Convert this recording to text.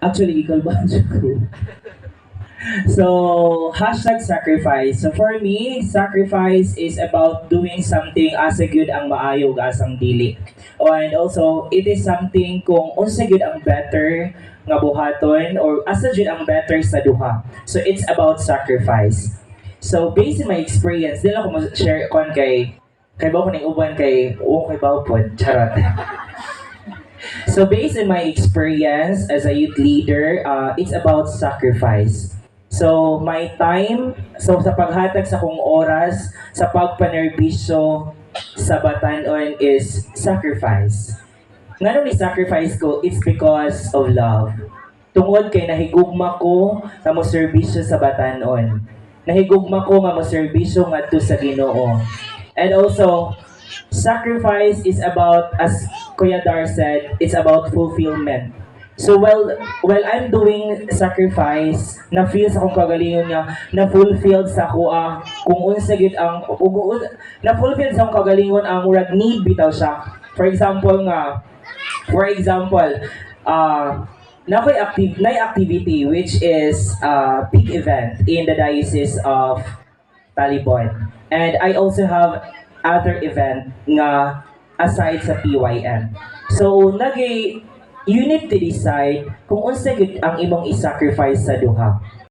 Actually, ikaw ba ko? So, hashtag sacrifice. So for me, sacrifice is about doing something asa good ang maayog asang dili. And also, it is something kung unsa good ang better nga buhaton or asa jud ang better sa duha. So it's about sacrifice. So based on my experience, dili ako share kon kay ba ko ning uban kay ba pod charot. So based on my experience as a youth leader, it's about sacrifice. So my time, so sa paghatag sa kong oras, sa pagpanerbisyo sa batanon is sacrifice. Nga nung sacrifice ko, it's because of love. Tungod kay nahigugma ko nga mo serbisyo sa batanon. Nahigugma ko nga mo serbisyo ngadto sa Ginoo. And also, sacrifice is about, as Kuya Dar said, it's about fulfillment. So while I'm doing sacrifice, na feel sa akong kagalingon nga na fulfilled sa ako kung unsa gid ang na fulfilled sa akong kagalingon ang murag need bitaw siya. For example nga, na activity which is a big event in the diocese of Talibon. And I also have other event nga aside sa PYM. So you need to decide kung unsa gid ang imong i-sacrifice sa duha.